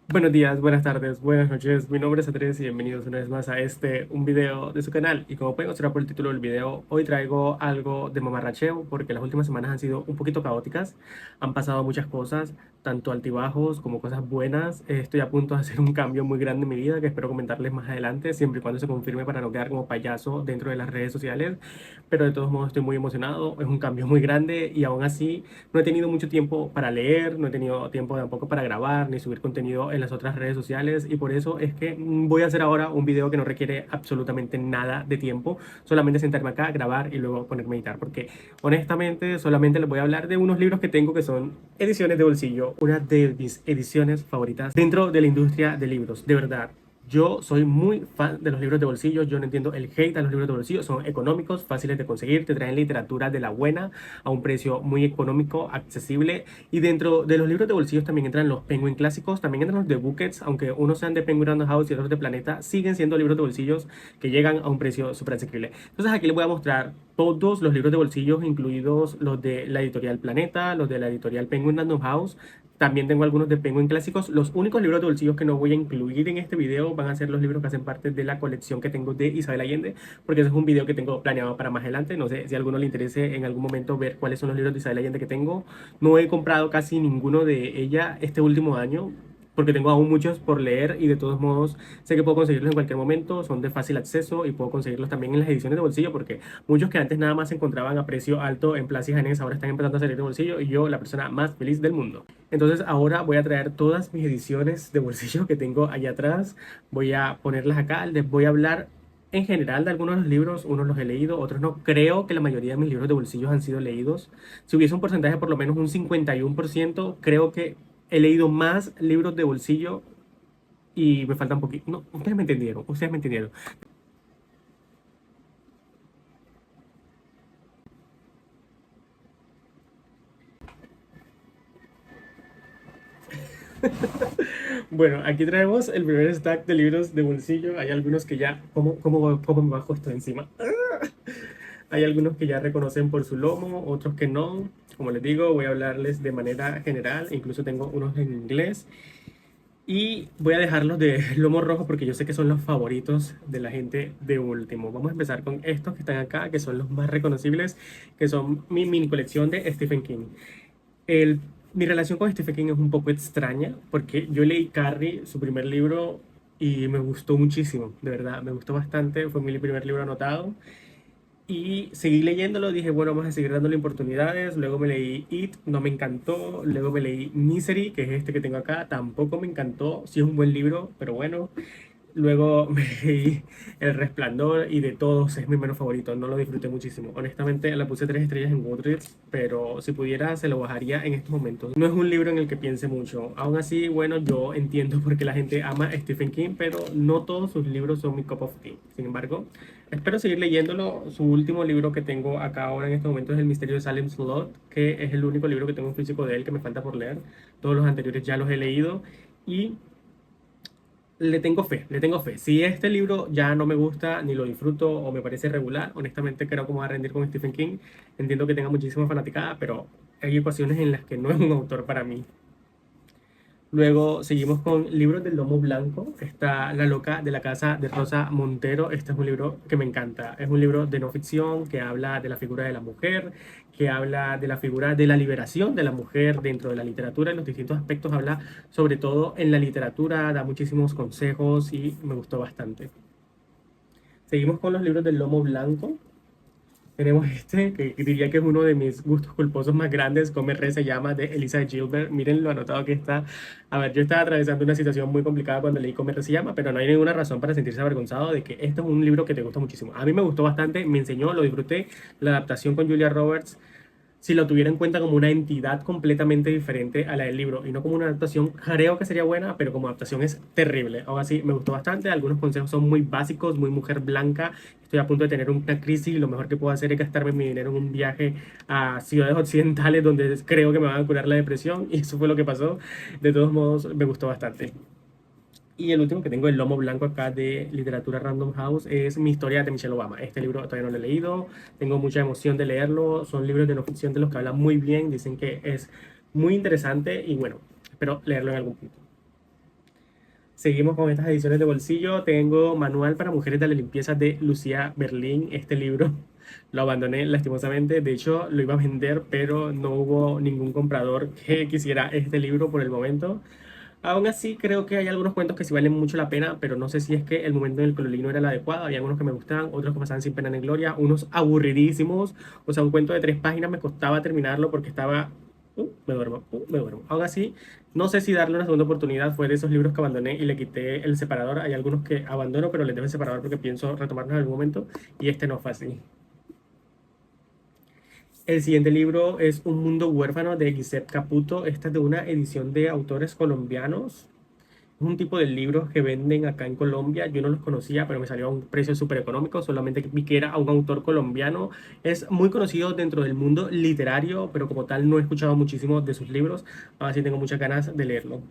Buenos días, buenas tardes, buenas noches. Mi nombre es Andrés y bienvenidos una vez más a un video de su canal. Y como pueden observar por el título del video, hoy traigo algo de mamarracheo porque las últimas semanas han sido un poquito caóticas. Han pasado muchas cosas, tanto altibajos como cosas buenas. Estoy a punto de hacer un cambio muy grande en mi vida que espero comentarles más adelante, siempre y cuando se confirme para no quedar como payaso dentro de las redes sociales. Pero de todos modos estoy muy emocionado, es un cambio muy grande y aún así no he tenido mucho tiempo para leer, no he tenido tiempo tampoco para grabar ni subir contenido en las otras redes sociales y por eso es que voy a hacer ahora un video que no requiere absolutamente nada de tiempo, solamente sentarme acá, grabar y luego ponerme a editar, porque honestamente solamente les voy a hablar de unos libros que tengo que son ediciones de bolsillo, una de mis ediciones favoritas dentro de la industria de libros, de verdad. Yo soy muy fan de los libros de bolsillo, yo no entiendo el hate a los libros de bolsillo, son económicos, fáciles de conseguir, te traen literatura de la buena a un precio muy económico, accesible. Y dentro de los libros de bolsillos también entran los Penguin clásicos, también entran los de Buckets, aunque unos sean de Penguin Random House y otros de Planeta, siguen siendo libros de bolsillos que llegan a un precio súper asequible. Entonces aquí les voy a mostrar todos los libros de bolsillos, incluidos los de la editorial Planeta, los de la editorial Penguin Random House. También tengo algunos de Penguin clásicos. Los únicos libros de bolsillos que no voy a incluir en este video van a ser los libros que hacen parte de la colección que tengo de Isabel Allende, porque ese es un video que tengo planeado para más adelante. No sé si a alguno le interese en algún momento ver cuáles son los libros de Isabel Allende que tengo. No he comprado casi ninguno de ella este último año, porque tengo aún muchos por leer y de todos modos sé que puedo conseguirlos en cualquier momento, son de fácil acceso y puedo conseguirlos también en las ediciones de bolsillo, porque muchos que antes nada más se encontraban a precio alto en Plaza y Janés ahora están empezando a salir de bolsillo y yo la persona más feliz del mundo. Entonces ahora voy a traer todas mis ediciones de bolsillo que tengo allá atrás, voy a ponerlas acá, les voy a hablar en general de algunos de los libros, unos los he leído, otros no. Creo que la mayoría de mis libros de bolsillos han sido leídos. Si hubiese un porcentaje por lo menos un 51%, creo que he leído más libros de bolsillo y me falta un poquito. No, ustedes me entendieron, ustedes me entendieron. Bueno, aquí traemos el primer stack de libros de bolsillo. Hay algunos que ya... ¿Cómo me bajo esto encima? Hay algunos que ya reconocen por su lomo, otros que no. Como les digo, voy a hablarles de manera general. Incluso tengo unos en inglés. Y voy a dejarlos de lomo rojo porque yo sé que son los favoritos de la gente de último. Vamos a empezar con estos que están acá, que son los más reconocibles, que son mi mini colección de Stephen King. El, Mi relación con Stephen King es un poco extraña porque yo leí Carrie, su primer libro, y me gustó muchísimo, de verdad, me gustó bastante. Fue mi primer libro anotado. Y seguí leyéndolo, dije, bueno, vamos a seguir dándole oportunidades. Luego me leí It, no me encantó. Luego me leí Misery, que es este que tengo acá, tampoco me encantó. Sí es un buen libro, pero bueno. Luego me leí El Resplandor y de todos es mi menos favorito, no lo disfruté muchísimo. Honestamente le puse 3 estrellas en Goodreads, pero si pudiera se lo bajaría en estos momentos. No es un libro en el que piense mucho. Aún así, bueno, yo entiendo por qué la gente ama a Stephen King, pero no todos sus libros son mi cup of tea. Sin embargo, espero seguir leyéndolo. Su último libro que tengo acá ahora en este momento es El Misterio de Salem Slot, que es el único libro que tengo en físico de él que me falta por leer. Todos los anteriores ya los he leído y le tengo fe, le tengo fe. Si este libro ya no me gusta ni lo disfruto o me parece regular, honestamente creo que me voy a rendir con Stephen King. Entiendo que tenga muchísima fanaticada, pero hay ocasiones en las que no es un autor para mí. Luego seguimos con Libros del Lomo Blanco. Está La Loca de la Casa de Rosa Montero. Este es un libro que me encanta. Es un libro de no ficción que habla de la figura de la mujer, que habla de la figura de la liberación de la mujer dentro de la literatura en los distintos aspectos. Habla sobre todo en la literatura, da muchísimos consejos y me gustó bastante. Seguimos con los libros del Lomo Blanco. Tenemos este, que diría que es uno de mis gustos culposos más grandes, Come, Re, se llama, de Elizabeth Gilbert. Miren lo anotado que está. A ver, yo estaba atravesando una situación muy complicada cuando leí Come, Re, se llama, pero no hay ninguna razón para sentirse avergonzado de que este es un libro que te gusta muchísimo. A mí me gustó bastante, me enseñó, lo disfruté. La adaptación con Julia Roberts, si lo tuviera en cuenta como una entidad completamente diferente a la del libro y no como una adaptación, creo que sería buena, pero como adaptación es terrible. Aún así, me gustó bastante. Algunos consejos son muy básicos, muy mujer blanca. Estoy a punto de tener una crisis y lo mejor que puedo hacer es gastarme mi dinero en un viaje a ciudades occidentales donde creo que me van a curar la depresión y eso fue lo que pasó. De todos modos, me gustó bastante. Y el último que tengo, el lomo blanco acá de Literatura Random House, es Mi historia de Michelle Obama. Este libro todavía no lo he leído, tengo mucha emoción de leerlo. Son libros de no ficción de los que hablan muy bien, dicen que es muy interesante y bueno, espero leerlo en algún punto. Seguimos con estas ediciones de bolsillo. Tengo Manual para Mujeres de la Limpieza de Lucía Berlín. Este libro lo abandoné lastimosamente. De hecho, lo iba a vender, pero no hubo ningún comprador que quisiera este libro por el momento. Aún así, creo que hay algunos cuentos que sí valen mucho la pena, pero no sé si es que el momento en el que lo leí no era el adecuado. Había algunos que me gustaban, otros que pasaban sin pena ni gloria, unos aburridísimos. O sea, un cuento de 3 páginas me costaba terminarlo porque estaba... me duermo, me duermo. Aún así, no sé si darle una segunda oportunidad. Fue de esos libros que abandoné y le quité el separador. Hay algunos que abandono, pero les dejo el separador porque pienso retomarlos en algún momento. Y este no fue así. El siguiente libro es Un mundo huérfano de Giuseppe Caputo. Esta es de una edición de autores colombianos. Es un tipo de libros que venden acá en Colombia. Yo no los conocía, pero me salió a un precio súper económico. Solamente vi que era un autor colombiano. Es muy conocido dentro del mundo literario, pero como tal no he escuchado muchísimo de sus libros. Ahora sí tengo muchas ganas de leerlo.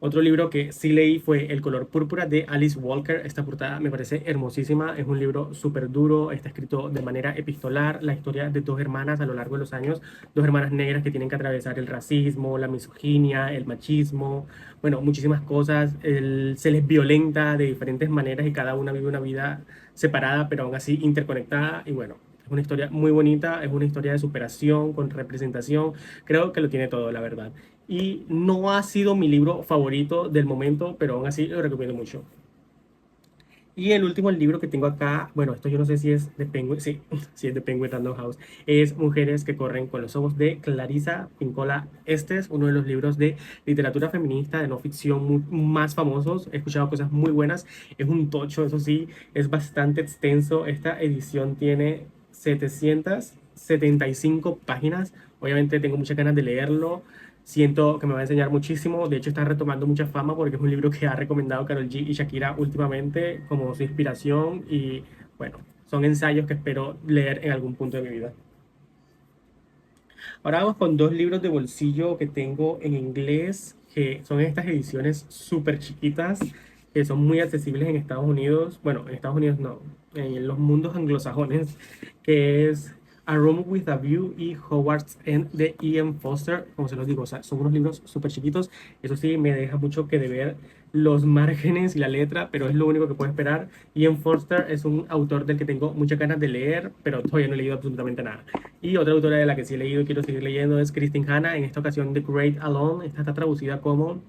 Otro libro que sí leí fue El color púrpura de Alice Walker. Esta portada me parece hermosísima. Es un libro súper duro. Está escrito de manera epistolar. La historia de dos hermanas a lo largo de los años. Dos hermanas negras que tienen que atravesar el racismo, la misoginia, el machismo. Bueno, muchísimas cosas. Se les violenta de diferentes maneras y cada una vive una vida separada, pero aún así interconectada. Y bueno, es una historia muy bonita. Es una historia de superación con representación. Creo que lo tiene todo, la verdad. Y no ha sido mi libro favorito del momento, pero aún así lo recomiendo mucho. Y el último libro que tengo acá, bueno, esto yo no sé si es de Penguin, sí, sí es de Penguin Random House, es Mujeres que corren con los ojos de Clarisa Pinkola. Este es uno de los libros de literatura feminista, de no ficción más famosos. He escuchado cosas muy buenas. Es un tocho, eso sí, es bastante extenso. Esta edición tiene 775 páginas. Obviamente tengo muchas ganas de leerlo. Siento que me va a enseñar muchísimo. De hecho, está retomando mucha fama porque es un libro que ha recomendado Karol G y Shakira últimamente como su inspiración. Y bueno, son ensayos que espero leer en algún punto de mi vida. Ahora vamos con dos libros de bolsillo que tengo en inglés, que son estas ediciones súper chiquitas, que son muy accesibles en Estados Unidos. Bueno, en Estados Unidos no, en los mundos anglosajones, que es A Room with a View y Howard's End de Ian Foster. Como se los digo, o sea, son unos libros súper chiquitos. Eso sí, me deja mucho que deber los márgenes y la letra, pero es lo único que puedo esperar. Ian Foster es un autor del que tengo muchas ganas de leer, pero todavía no he leído absolutamente nada. Y otra autora de la que sí he leído y quiero seguir leyendo es Christine Hanna, en esta ocasión The Great Alone. Esta está traducida como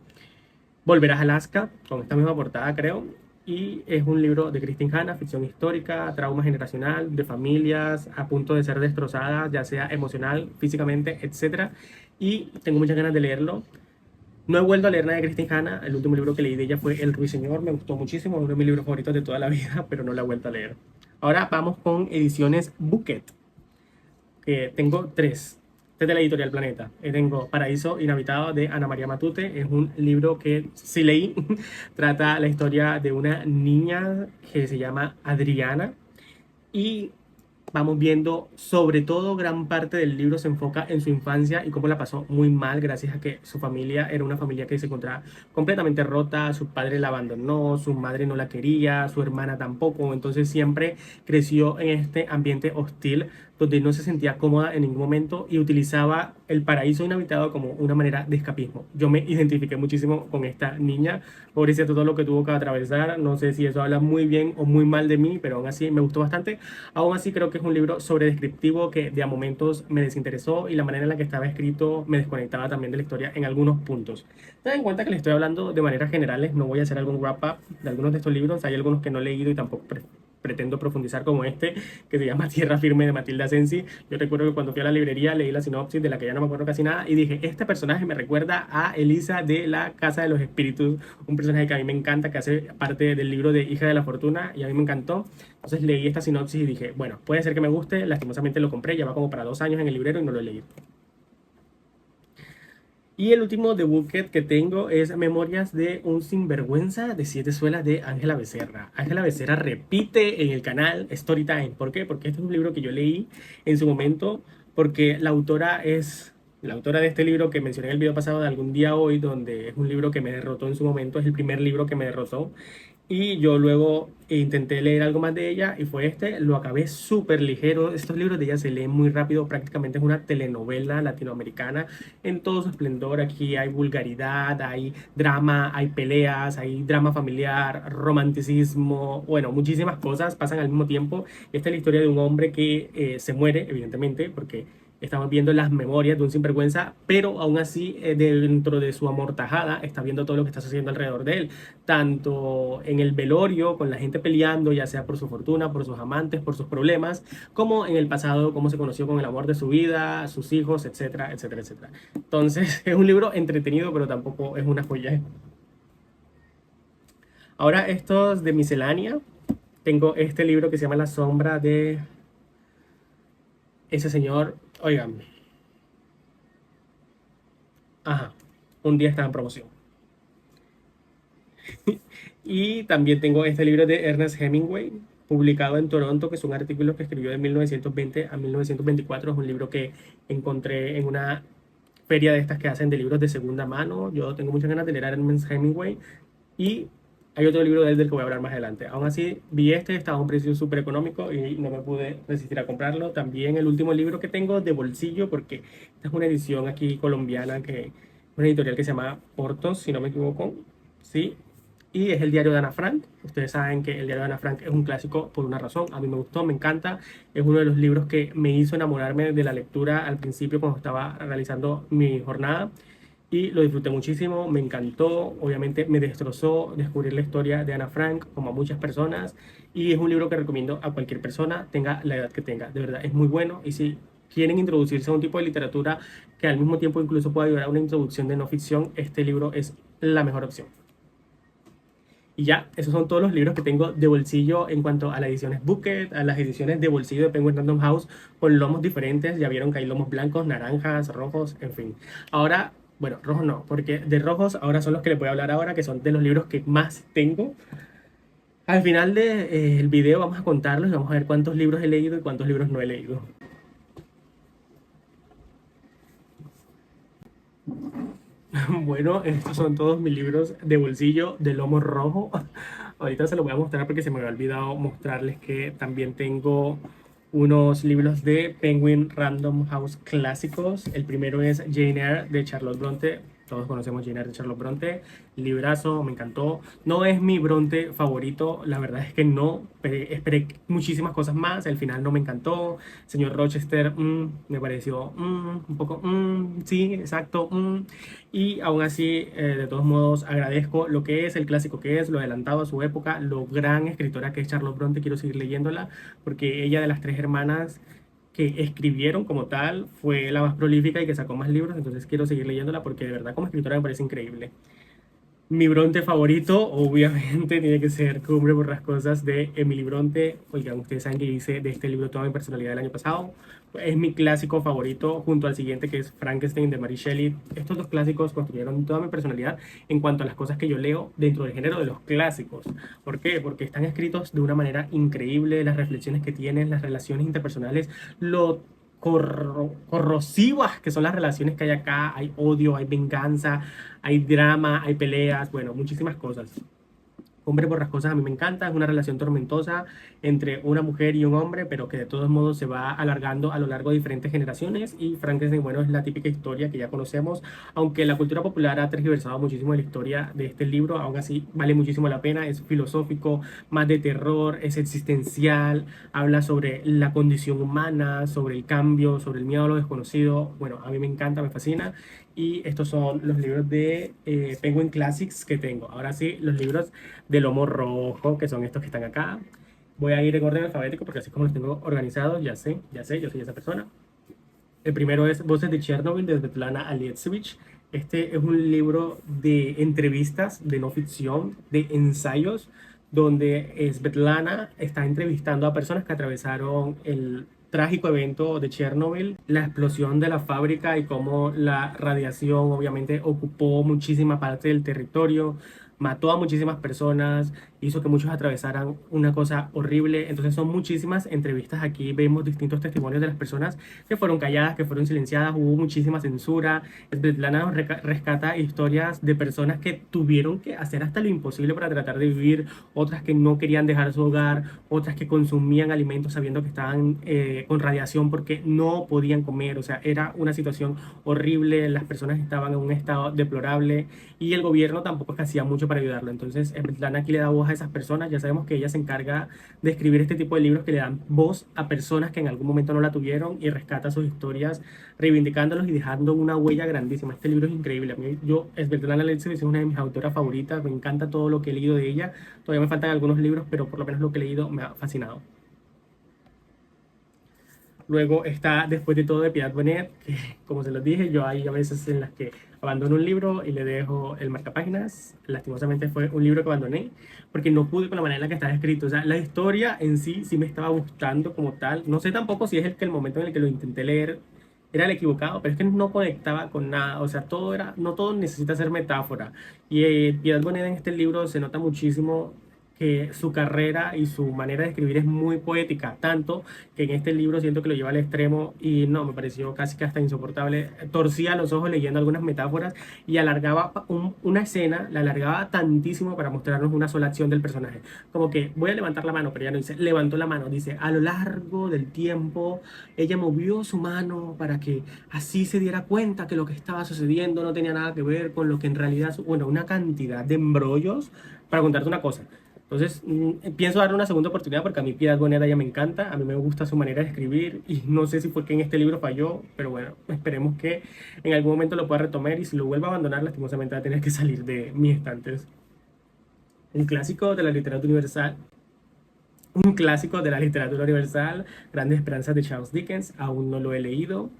Volverás a Alaska, con esta misma portada creo. Y es un libro de Christine Hanna, ficción histórica, trauma generacional, de familias a punto de ser destrozadas, ya sea emocional, físicamente, etcétera. Y tengo muchas ganas de leerlo. No he vuelto a leer nada de Christine Hanna. El último libro que leí de ella fue El Ruiseñor. Me gustó muchísimo, uno de mis libros favoritos de toda la vida, pero no la he vuelto a leer. Ahora vamos con ediciones Bucket, que tengo tres. Este es de la editorial Planeta. Tengo Paraíso Inhabitado de Ana María Matute. Es un libro que sí leí. Trata la historia de una niña que se llama Adriana. Y vamos viendo, sobre todo, gran parte del libro se enfoca en su infancia y cómo la pasó muy mal gracias a que su familia era una familia que se encontraba completamente rota, su padre la abandonó, su madre no la quería, su hermana tampoco, entonces siempre creció en este ambiente hostil donde no se sentía cómoda en ningún momento y utilizaba el paraíso inhabitado como una manera de escapismo. Yo me identifiqué muchísimo con esta niña, pobrecita todo lo que tuvo que atravesar, no sé si eso habla muy bien o muy mal de mí, pero aún así me gustó bastante. Aún así creo que es un libro sobre descriptivo que de a momentos me desinteresó y la manera en la que estaba escrito me desconectaba también de la historia en algunos puntos. Ten en cuenta que le estoy hablando de maneras generales, no voy a hacer algún wrap-up de algunos de estos libros, hay algunos que no he leído y tampoco pretendo profundizar como este, que se llama Tierra Firme de Matilda Sensi. Yo recuerdo que cuando fui a la librería leí la sinopsis de la que ya no me acuerdo casi nada y dije, este personaje me recuerda a Elisa de la Casa de los Espíritus, un personaje que a mí me encanta, que hace parte del libro de Hija de la Fortuna y a mí me encantó. Entonces leí esta sinopsis y dije, bueno, puede ser que me guste, lastimosamente lo compré, ya va como para 2 años en el librero y no lo he leído. Y el último de Bucket que tengo es Memorias de un sinvergüenza de 7 suelas de Ángela Becerra. Ángela Becerra repite en el canal Storytime. ¿Por qué? Porque este es un libro que yo leí en su momento, porque la autora es la autora de este libro que mencioné en el video pasado de Algún Día Hoy, donde es un libro que me derrotó en su momento, es el primer libro que me derrotó. Y yo luego intenté leer algo más de ella y fue este, lo acabé súper ligero. Estos libros de ella se leen muy rápido, prácticamente es una telenovela latinoamericana en todo su esplendor. Aquí hay vulgaridad, hay drama, hay peleas, hay drama familiar, romanticismo, bueno, muchísimas cosas pasan al mismo tiempo. Esta es la historia de un hombre que se muere, evidentemente, porque estamos viendo las memorias de un sinvergüenza, pero aún así, dentro de su amortajada, está viendo todo lo que está sucediendo alrededor de él, tanto en el velorio, con la gente peleando, ya sea por su fortuna, por sus amantes, por sus problemas, como en el pasado, cómo se conoció con el amor de su vida, sus hijos, etcétera, etcétera, etcétera. Entonces, es un libro entretenido, pero tampoco es una joya. Ahora, estos de miscelánea, tengo este libro que se llama La sombra de ese señor. Oigan, ajá, un día estaba en promoción. Y también tengo este libro de Ernest Hemingway, publicado en Toronto, que es un artículo que escribió de 1920 a 1924. Es un libro que encontré en una feria de estas que hacen de libros de segunda mano. Yo tengo muchas ganas de leer a Ernest Hemingway. Y hay otro libro de él del que voy a hablar más adelante. Aún así, vi este, estaba a un precio súper económico y no me pude resistir a comprarlo. También el último libro que tengo de bolsillo, porque esta es una edición aquí colombiana, que una editorial que se llama Portos, si no me equivoco. Sí, y es el diario de Ana Frank. Ustedes saben que el diario de Ana Frank es un clásico por una razón. A mí me gustó, me encanta. Es uno de los libros que me hizo enamorarme de la lectura al principio cuando estaba realizando mi jornada. Y lo disfruté muchísimo, me encantó. Obviamente me destrozó descubrir la historia de Ana Frank, como a muchas personas. Y es un libro que recomiendo a cualquier persona, tenga la edad que tenga. De verdad, es muy bueno. Y si quieren introducirse a un tipo de literatura que al mismo tiempo incluso pueda ayudar a una introducción de no ficción, este libro es la mejor opción. Y ya, esos son todos los libros que tengo de bolsillo en cuanto a las ediciones Bucket, a las ediciones de bolsillo de Penguin Random House con lomos diferentes. Ya vieron que hay lomos blancos, naranjas, rojos, en fin. Ahora, bueno, rojos no, porque de rojos ahora son los que les voy a hablar ahora, que son de los libros que más tengo. Al final del video vamos a contarlos y vamos a ver cuántos libros he leído y cuántos libros no he leído. Bueno, estos son todos mis libros de bolsillo de lomo rojo. Ahorita se los voy a mostrar porque se me había olvidado mostrarles que también tengo unos libros de Penguin Random House clásicos. El primero es Jane Eyre de Charlotte Bronte. Todos conocemos Jane Eyre de Charlotte Bronte. Librazo, me encantó. No es mi Bronte favorito, la verdad es que no. Esperé muchísimas cosas más. El final no me encantó. Señor Rochester, me pareció un poco, sí, exacto. Y aún así, de todos modos, agradezco lo que es el clásico que es, lo adelantado a su época, lo gran escritora que es Charlotte Bronte. Quiero seguir leyéndola porque ella, de las tres hermanas que escribieron como tal, fue la más prolífica y que sacó más libros. Entonces quiero seguir leyéndola porque de verdad como escritora me parece increíble. Mi Bronte favorito, obviamente, tiene que ser Cumbre Borrascosas de Emily Bronte. Oigan, ustedes saben que hice de este libro toda mi personalidad el año pasado. Es mi clásico favorito, junto al siguiente que es Frankenstein de Mary Shelley. Estos dos clásicos construyeron toda mi personalidad en cuanto a las cosas que yo leo dentro del género de los clásicos. ¿Por qué? Porque están escritos de una manera increíble, las reflexiones que tienen, las relaciones interpersonales, lo corrosivas que son las relaciones que hay acá. Hay odio, hay venganza, hay drama, hay peleas, bueno, muchísimas cosas. Hombre Borrascosas a mí me encanta, es una relación tormentosa entre una mujer y un hombre, pero que de todos modos se va alargando a lo largo de diferentes generaciones. Y Frankenstein, bueno, es la típica historia que ya conocemos, aunque la cultura popular ha tergiversado muchísimo la historia de este libro. Aún así vale muchísimo la pena, es filosófico, más de terror, es existencial, habla sobre la condición humana, sobre el cambio, sobre el miedo a lo desconocido. Bueno, a mí me encanta, me fascina. Y estos son los libros de Penguin Classics que tengo. Ahora sí, los libros de lomo rojo, que son estos que están acá. Voy a ir en orden alfabético porque así como los tengo organizados, ya sé, yo soy esa persona. El primero es Voces de Chernobyl de Svetlana Alexievich. Este es un libro de entrevistas, de no ficción, de ensayos, donde Svetlana está entrevistando a personas que atravesaron el trágico evento de Chernobyl, la explosión de la fábrica y cómo la radiación obviamente ocupó muchísima parte del territorio. mató a muchísimas personas, hizo que muchos atravesaran una cosa horrible. Entonces son muchísimas entrevistas aquí, vemos distintos testimonios de las personas que fueron calladas, que fueron silenciadas, hubo muchísima censura. Svetlana nos rescata historias de personas que tuvieron que hacer hasta lo imposible para tratar de vivir, otras que no querían dejar su hogar, otras que consumían alimentos sabiendo que estaban con radiación porque no podían comer. O sea, era una situación horrible, las personas estaban en un estado deplorable y el gobierno tampoco es que hacía mucho para ayudarlo. Entonces, Svetlana aquí le da voz a esas personas. Ya sabemos que ella se encarga de escribir este tipo de libros que le dan voz a personas que en algún momento no la tuvieron y rescata sus historias reivindicándolos y dejando una huella grandísima. Este libro es increíble. A mí, yo, Svetlana Alexiou es una de mis autoras favoritas. Me encanta todo lo que he leído de ella. Todavía me faltan algunos libros, pero por lo menos lo que he leído me ha fascinado. Luego está Después de todo de Piedad Bonet, que como se los dije, yo hay a veces en las que abandono un libro y le dejo el marcapáginas. Lastimosamente fue un libro que abandoné porque no pude con la manera en la que estaba escrito. O sea, la historia en sí sí me estaba gustando como tal. No sé tampoco si es el que el momento en el que lo intenté leer era el equivocado, pero es que no conectaba con nada. O sea, todo era, no todo necesita ser metáfora. Y Piedad Bonet en este libro se nota muchísimo que su carrera y su manera de escribir es muy poética, tanto que en este libro siento que lo lleva al extremo y no, me pareció casi que hasta insoportable. Torcía los ojos leyendo algunas metáforas y alargaba una escena, la alargaba tantísimo para mostrarnos una sola acción del personaje. Como que voy a levantar la mano, pero ella no dice, levantó la mano, dice, a lo largo del tiempo, ella movió su mano para que así se diera cuenta que lo que estaba sucediendo no tenía nada que ver con lo que en realidad, bueno, una cantidad de embrollos para contarte una cosa. Entonces, pienso darle una segunda oportunidad porque a mí Piedad Boneta ya me encanta, a mí me gusta su manera de escribir y no sé si fue que en este libro falló, pero bueno, esperemos que en algún momento lo pueda retomar y si lo vuelva a abandonar, lastimosamente va a tener que salir de mis estantes. Un clásico de la literatura universal, un clásico de la literatura universal, Grandes Esperanzas de Charles Dickens, aún no lo he leído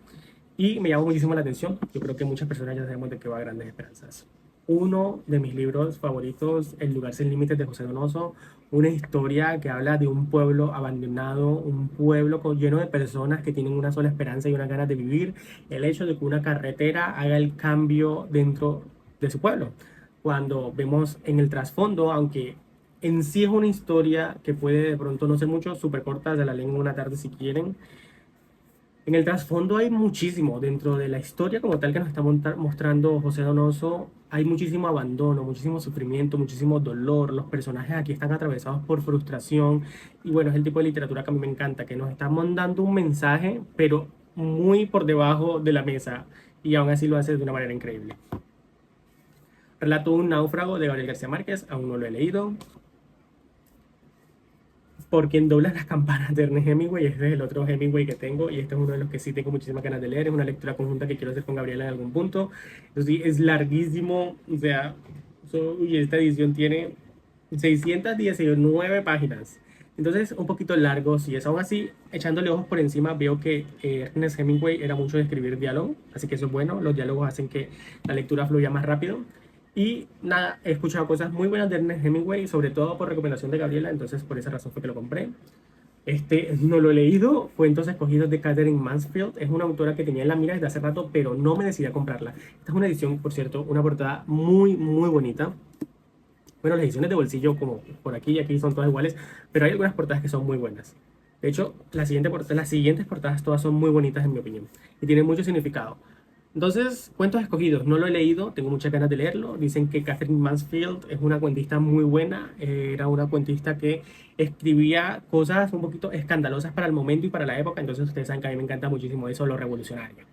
y me llamó muchísimo la atención. Yo creo que muchas personas ya sabemos de qué va Grandes Esperanzas. Uno de mis libros favoritos, El lugar sin límites de José Donoso, una historia que habla de un pueblo abandonado, un pueblo lleno de personas que tienen una sola esperanza y unas ganas de vivir, el hecho de que una carretera haga el cambio dentro de su pueblo. Cuando vemos en el trasfondo, aunque en sí es una historia que puede de pronto no ser mucho, súper corta, se la leen en una tarde si quieren, en el trasfondo hay muchísimo, dentro de la historia como tal que nos está mostrando José Donoso, hay muchísimo abandono, muchísimo sufrimiento, muchísimo dolor. Los personajes aquí están atravesados por frustración y bueno, es el tipo de literatura que a mí me encanta, que nos está mandando un mensaje, pero muy por debajo de la mesa y aún así lo hace de una manera increíble. Relato Un náufrago de Gabriel García Márquez, aún no lo he leído. Por quien dobla las campanas de Ernest Hemingway, este es el otro Hemingway que tengo y este es uno de los que sí tengo muchísimas ganas de leer, es una lectura conjunta que quiero hacer con Gabriela en algún punto. Entonces, sí, es larguísimo, o sea, y esta edición tiene 619 páginas. Entonces, un poquito largo, si es aún así, echándole ojos por encima, veo que Ernest Hemingway era mucho de escribir diálogo, así que eso es bueno, los diálogos hacen que la lectura fluya más rápido. Y nada, he escuchado cosas muy buenas de Ernest Hemingway, sobre todo por recomendación de Gabriela, entonces por esa razón fue que lo compré. Este no lo he leído, Cuentos escogidos de Catherine Mansfield. Es una autora que tenía en la mira desde hace rato, pero no me decidí a comprarla. Esta es una edición, por cierto, una portada muy, muy bonita. Bueno, las ediciones de bolsillo, como por aquí y aquí, son todas iguales, pero hay algunas portadas que son muy buenas. De hecho, las siguientes portadas todas son muy bonitas en mi opinión y tienen mucho significado. Entonces, Cuentos escogidos, no lo he leído, tengo muchas ganas de leerlo. Dicen que Catherine Mansfield es una cuentista muy buena, era una cuentista que escribía cosas un poquito escandalosas para el momento y para la época, entonces ustedes saben que a mí me encanta muchísimo eso, lo revolucionario.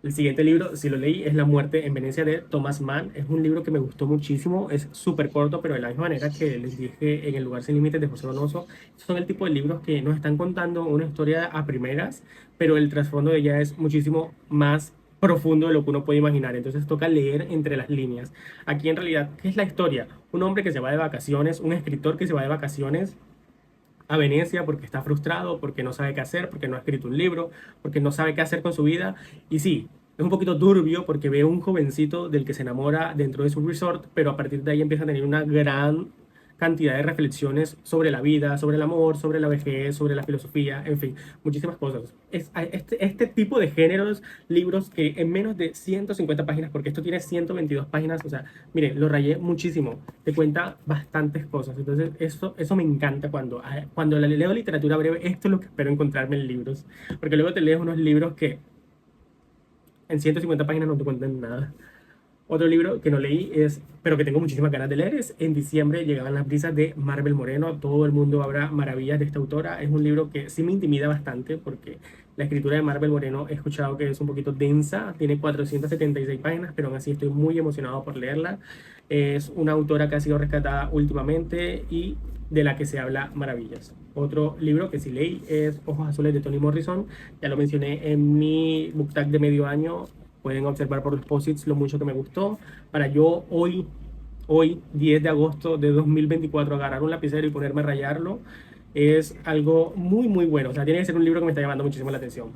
El siguiente libro, si lo leí, es La muerte en Venecia de Thomas Mann. Es un libro que me gustó muchísimo, es súper corto, pero de la misma manera que les dije en El lugar sin límites de José Donoso, son el tipo de libros que nos están contando una historia a primeras, pero el trasfondo de ella es muchísimo más profundo de lo que uno puede imaginar. Entonces toca leer entre las líneas. Aquí en realidad, ¿qué es la historia? Un hombre que se va de vacaciones, un escritor que se va de vacaciones a Venecia porque está frustrado, porque no sabe qué hacer, porque no ha escrito un libro, porque no sabe qué hacer con su vida. Y sí, es un poquito turbio porque ve un jovencito del que se enamora dentro de su resort, pero a partir de ahí empieza a tener una gran cantidad de reflexiones sobre la vida, sobre el amor, sobre la vejez, sobre la filosofía, en fin, muchísimas cosas. Este tipo de géneros, libros que en menos de 150 páginas, porque esto tiene 122 páginas, o sea, miren, lo rayé muchísimo, te cuenta bastantes cosas. Entonces, eso me encanta cuando leo literatura breve, esto es lo que espero encontrarme en libros, porque luego te lees unos libros que en 150 páginas no te cuentan nada. Otro libro que no leí pero que tengo muchísimas ganas de leer, es En diciembre llegaban las brisas de Marvel Moreno. Todo el mundo habla maravillas de esta autora. Es un libro que sí me intimida bastante porque la escritura de Marvel Moreno he escuchado que es un poquito densa. Tiene 476 páginas, pero aún así estoy muy emocionado por leerla. Es una autora que ha sido rescatada últimamente y de la que se habla maravillas. Otro libro que sí leí es Ojos Azules de Toni Morrison. Ya lo mencioné en mi book tag de medio año. Pueden observar por los posits lo mucho que me gustó. Para yo hoy 10 de agosto de 2024, agarrar un lapicero y ponerme a rayarlo, es algo muy, muy bueno. O sea, tiene que ser un libro que me está llamando muchísimo la atención.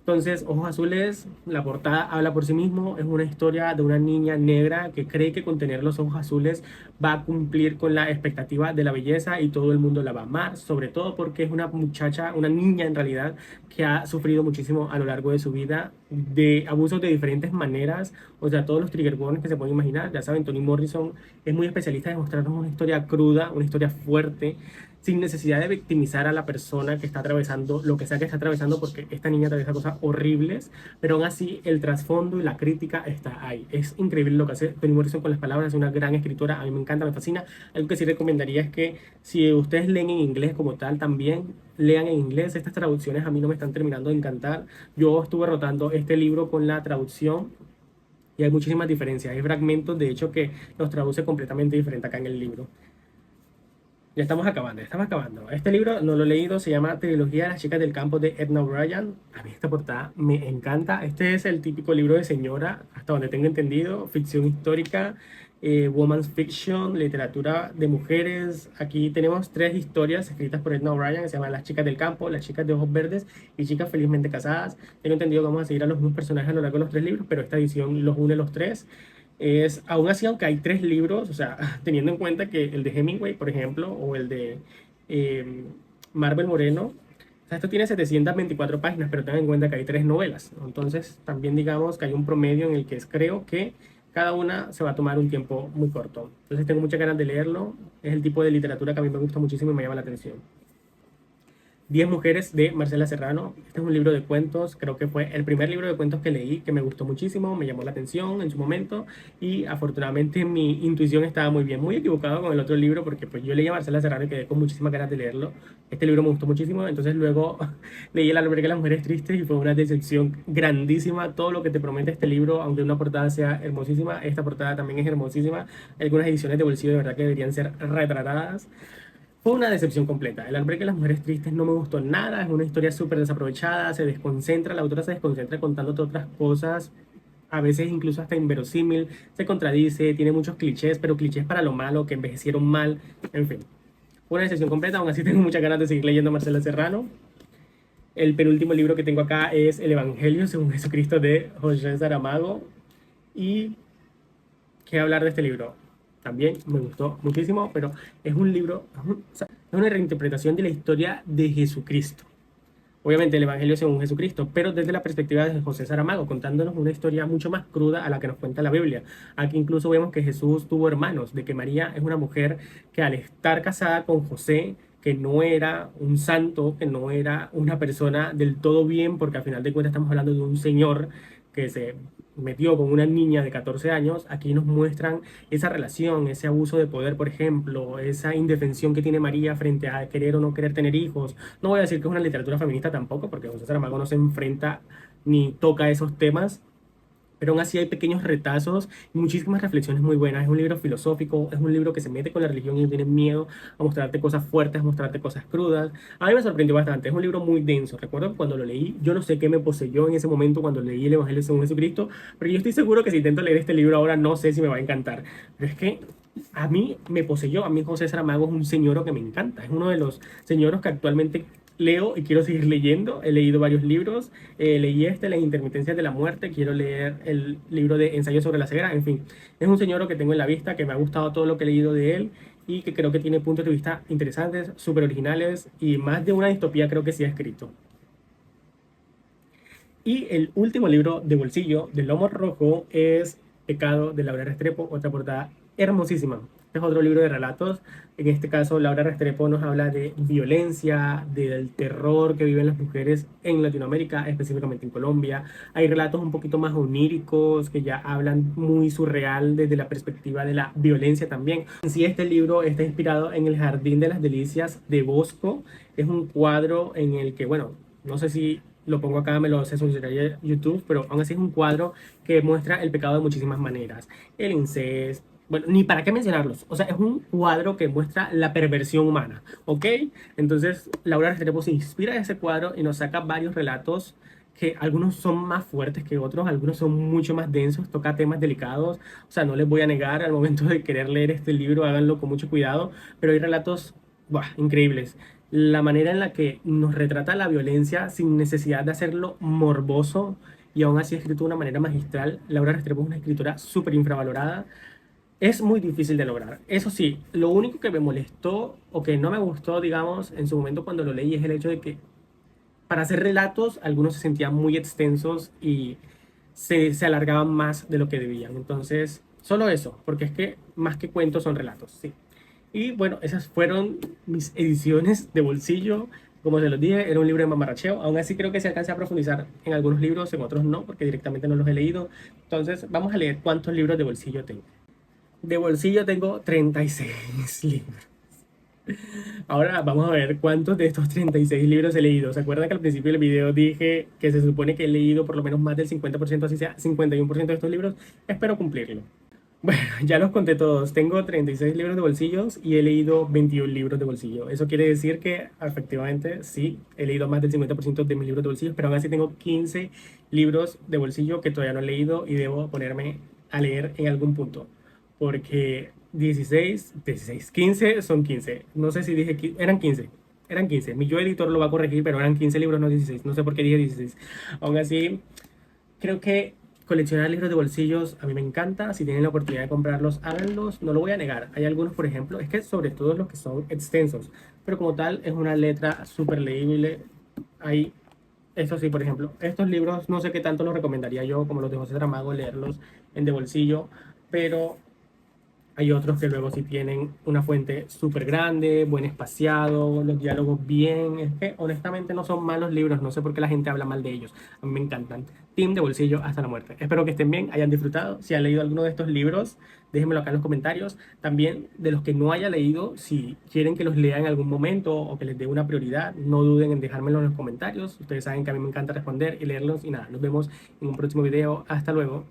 Entonces, Ojos Azules, la portada habla por sí mismo, es una historia de una niña negra que cree que con tener los ojos azules va a cumplir con la expectativa de la belleza y todo el mundo la va a amar, sobre todo porque es una muchacha, una niña en realidad, que ha sufrido muchísimo a lo largo de su vida de abusos de diferentes maneras, o sea, todos los trigger warnings que se pueden imaginar. Ya saben, Toni Morrison es muy especialista en mostrarnos una historia cruda, una historia fuerte, sin necesidad de victimizar a la persona que está atravesando lo que sea que está atravesando, porque esta niña atraviesa cosas horribles, pero aún así el trasfondo y la crítica está ahí. Es increíble lo que hace Toni Morrison con las palabras, es una gran escritora, a mí me encanta, me fascina. Algo que sí recomendaría es que si ustedes leen en inglés como tal, también lean en inglés. Estas traducciones a mí no me están terminando de encantar. Yo estuve rotando este libro con la traducción y hay muchísimas diferencias. Hay fragmentos, de hecho, que los traduce completamente diferente acá en el libro. Ya estamos acabando. Este libro no lo he leído, se llama Trilogía de las chicas del campo de Edna O'Brien. A mí esta portada me encanta. Este es el típico libro de señora, hasta donde tengo entendido, ficción histórica, woman's fiction, literatura de mujeres. Aquí tenemos tres historias escritas por Edna O'Brien, que se llaman Las chicas del campo, Las chicas de ojos verdes y Chicas felizmente casadas. Tengo entendido que vamos a seguir a los mismos personajes a lo largo de los tres libros, pero esta edición los une los tres. Aún así, aunque hay tres libros, o sea, teniendo en cuenta que el de Hemingway, por ejemplo, o el de eh, Marvel Moreno, o sea, esto tiene 724 páginas, pero tengan en cuenta que hay tres novelas, ¿no? Entonces, también digamos que hay un promedio en el que creo que cada una se va a tomar un tiempo muy corto. Entonces, tengo muchas ganas de leerlo. Es el tipo de literatura que a mí me gusta muchísimo y me llama la atención. 10 mujeres de Marcela Serrano. Este es un libro de cuentos, creo que fue el primer libro de cuentos que leí, que me gustó muchísimo, me llamó la atención en su momento y afortunadamente mi intuición estaba muy bien, muy equivocado con el otro libro porque pues yo leí a Marcela Serrano y quedé con muchísimas ganas de leerlo. Este libro me gustó muchísimo, entonces luego leí El albergue de las mujeres tristes y fue una decepción grandísima. Todo lo que te promete este libro, aunque una portada sea hermosísima, esta portada también es hermosísima. Algunas ediciones de bolsillo de verdad que deberían ser retratadas. Fue una decepción completa. El albergue de las mujeres tristes no me gustó nada. Es una historia súper desaprovechada. Se desconcentra, la autora se desconcentra contándote otras cosas. A veces incluso hasta inverosímil. Se contradice, tiene muchos clichés, pero clichés para lo malo, que envejecieron mal. En fin, fue una decepción completa. Aún así tengo muchas ganas de seguir leyendo a Marcela Serrano. El penúltimo libro que tengo acá es El Evangelio según Jesucristo de José Saramago. Y qué hablar de este libro. También me gustó muchísimo, pero es un libro, o sea, es una reinterpretación de la historia de Jesucristo. Obviamente el Evangelio según Jesucristo, pero desde la perspectiva de José Saramago, contándonos una historia mucho más cruda a la que nos cuenta la Biblia. Aquí incluso vemos que Jesús tuvo hermanos, de que María es una mujer que al estar casada con José, que no era un santo, que no era una persona del todo bien, porque al final de cuentas estamos hablando de un señor que se metió con una niña de 14 años, aquí nos muestran esa relación, ese abuso de poder, por ejemplo, esa indefensión que tiene María frente a querer o no querer tener hijos. No voy a decir que es una literatura feminista tampoco, porque José Saramago no se enfrenta ni toca esos temas, pero aún así hay pequeños retazos y muchísimas reflexiones muy buenas. Es un libro filosófico, es un libro que se mete con la religión y no tiene miedo a mostrarte cosas fuertes, a mostrarte cosas crudas. A mí me sorprendió bastante, es un libro muy denso. Recuerdo que cuando lo leí, yo no sé qué me poseyó en ese momento cuando leí el Evangelio según Jesucristo, pero yo estoy seguro que si intento leer este libro ahora no sé si me va a encantar. Pero es que a mí me poseyó, a mí José Saramago es un señor que me encanta, es uno de los señoros que actualmente leo y quiero seguir leyendo. He leído varios libros. Leí Las intermitencias de la muerte. Quiero leer el libro de Ensayo sobre la ceguera. En fin, es un señor que tengo en la vista, que me ha gustado todo lo que he leído de él y que creo que tiene puntos de vista interesantes, súper originales y más de una distopía creo que sí ha escrito. Y el último libro de bolsillo de Lomo Rojo es Pecado de Laura Restrepo, otra portada hermosísima. Este es otro libro de relatos. En este caso, Laura Restrepo nos habla de violencia, del terror que viven las mujeres en Latinoamérica, específicamente en Colombia. Hay relatos un poquito más oníricos que ya hablan muy surreal desde la perspectiva de la violencia también. En sí, este libro está inspirado en El Jardín de las Delicias de Bosco. Es un cuadro en el que, bueno, no sé si lo pongo acá, me lo censuraría YouTube, pero aún así es un cuadro que muestra el pecado de muchísimas maneras. El incesto, bueno, ni para qué mencionarlos. O sea, es un cuadro que muestra la perversión humana, ¿ok? Entonces, Laura Restrepo se inspira de ese cuadro y nos saca varios relatos que algunos son más fuertes que otros, algunos son mucho más densos, toca temas delicados. O sea, no les voy a negar al momento de querer leer este libro, háganlo con mucho cuidado, pero hay relatos, ¡buah!, increíbles. La manera en la que nos retrata la violencia sin necesidad de hacerlo morboso y aún así escrito de una manera magistral. Laura Restrepo es una escritora súper infravalorada. Es muy difícil de lograr. Eso sí, lo único que me molestó o que no me gustó, digamos, en su momento cuando lo leí es el hecho de que para hacer relatos algunos se sentían muy extensos y se alargaban más de lo que debían. Entonces, solo eso, porque es que más que cuentos son relatos, sí. Y bueno, esas fueron mis ediciones de bolsillo. Como se los dije, era un libro de mamarracheo. Aún así creo que se alcanza a profundizar en algunos libros, en otros no, porque directamente no los he leído. Entonces, vamos a leer cuántos libros de bolsillo tengo. De bolsillo tengo 36 libros. Ahora vamos a ver cuántos de estos 36 libros he leído. ¿Se acuerdan que al principio del video dije que se supone que he leído por lo menos más del 50%, así sea 51% de estos libros? Espero cumplirlo. Bueno, ya los conté todos. Tengo 36 libros de bolsillos y he leído 21 libros de bolsillo. Eso quiere decir que efectivamente sí, he leído más del 50% de mis libros de bolsillo, pero aún así tengo 15 libros de bolsillo que todavía no he leído y debo ponerme a leer en algún punto. Porque 16, 15 son 15. No sé si dije eran 15. Eran 15. Mi yo editor lo va a corregir, pero eran 15 libros, no 16. No sé por qué dije 16. Aún así, creo que coleccionar libros de bolsillos a mí me encanta. Si tienen la oportunidad de comprarlos, háganlos. No lo voy a negar. Hay algunos, por ejemplo, es que sobre todo los que son extensos, pero como tal es una letra súper leíble. Hay, eso sí, por ejemplo, estos libros no sé qué tanto los recomendaría yo, como los de José Saramago, leerlos en de bolsillo, pero hay otros que luego sí tienen una fuente súper grande, buen espaciado, los diálogos bien. Es que honestamente no son malos libros, no sé por qué la gente habla mal de ellos. A mí me encantan. Team de bolsillo hasta la muerte. Espero que estén bien, hayan disfrutado. Si han leído alguno de estos libros, déjenmelo acá en los comentarios. También de los que no haya leído, si quieren que los lea en algún momento o que les dé una prioridad, no duden en dejármelo en los comentarios. Ustedes saben que a mí me encanta responder y leerlos. Y nada, nos vemos en un próximo video. Hasta luego.